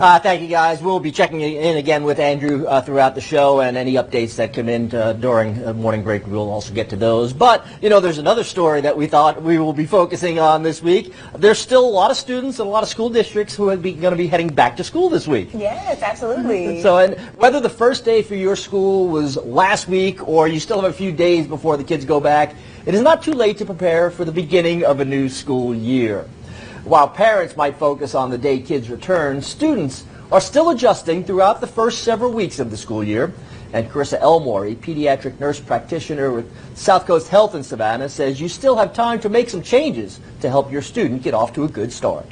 Thank you, guys. We'll be checking in again with Andrew throughout the show, and any updates that come in during morning break, we'll also get to those. But, you know, there's another story that we thought we will be focusing on this week. There's still a lot of students and a lot of school districts who are going to be heading back to school this week. Yes, absolutely. So, and whether the first day for your school was last week or you still have a few days before the kids go back, it is not too late to prepare for the beginning of a new school year. While parents might focus on the day kids return, students are still adjusting throughout the first several weeks of the school year. And Carisa Elmore, a pediatric nurse practitioner with SouthCoast Health in Savannah, says you still have time to make some changes to help your student get off to a good start.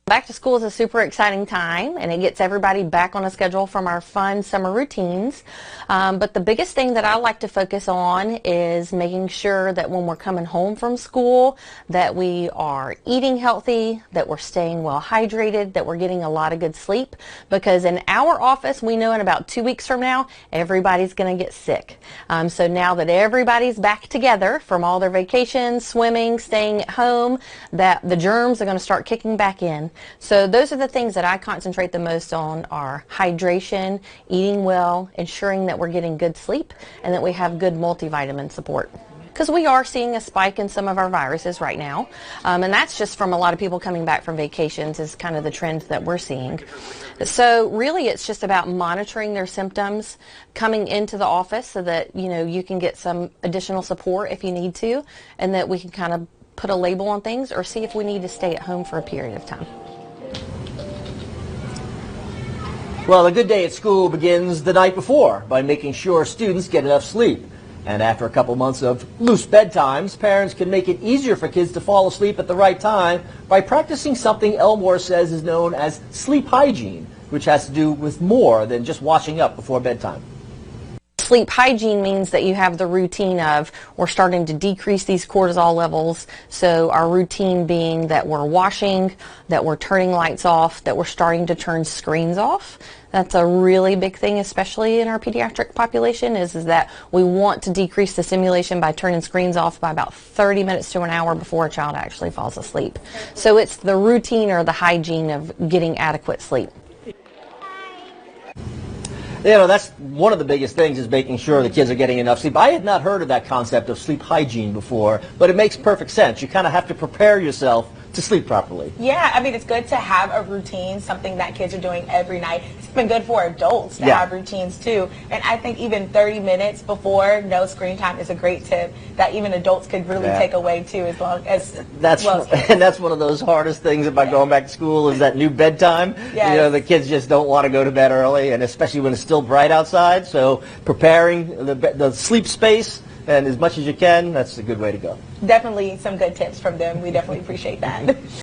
Back to school is a super exciting time, and it gets everybody back on a schedule from our fun summer routines. But the biggest thing that I like to focus on is making sure that when we're coming home from school that we are eating healthy, that we're staying well hydrated, that we're getting a lot of good sleep. Because in our office, we know in about 2 weeks from now, everybody's going to get sick. So now that everybody's back together from all their vacations, swimming, staying at home, that the germs are going to start kicking back in. So those are the things that I concentrate the most on are hydration, eating well, ensuring that we're getting good sleep, and that we have good multivitamin support. Because we are seeing a spike in some of our viruses right now, and that's just from a lot of people coming back from vacations is kind of the trend that we're seeing. So really it's just about monitoring their symptoms, coming into the office so that you can get some additional support if you need to, and that we can kind of put a label on things or see if we need to stay at home for a period of time. Well, a good day at school begins the night before by making sure students get enough sleep. And after a couple months of loose bedtimes, parents can make it easier for kids to fall asleep at the right time by practicing something Elmore says is known as sleep hygiene, which has to do with more than just washing up before bedtime. Sleep hygiene means that you have the routine of we're starting to decrease these cortisol levels. So our routine being that we're washing, that we're turning lights off, that we're starting to turn screens off. That's a really big thing, especially in our pediatric population, is that we want to decrease the stimulation by turning screens off by about 30 minutes to an hour before a child actually falls asleep. So it's the routine or the hygiene of getting adequate sleep. That's one of the biggest things is making sure the kids are getting enough sleep. I had not heard of that concept of sleep hygiene before, but it makes perfect sense. You kind of have to prepare yourself to sleep properly. Yeah, I mean, it's good to have a routine, something that kids are doing every night. It's been good for adults to have routines too. And I think even 30 minutes before no screen time is a great tip that even adults could really take away too, as long as that's one of those hardest things about going back to school is that new bedtime. Yes. The kids just don't want to go to bed early, and especially when it's still bright outside. So preparing the sleep space and as much as you can, that's a good way to go. Definitely some good tips from them. We definitely appreciate that.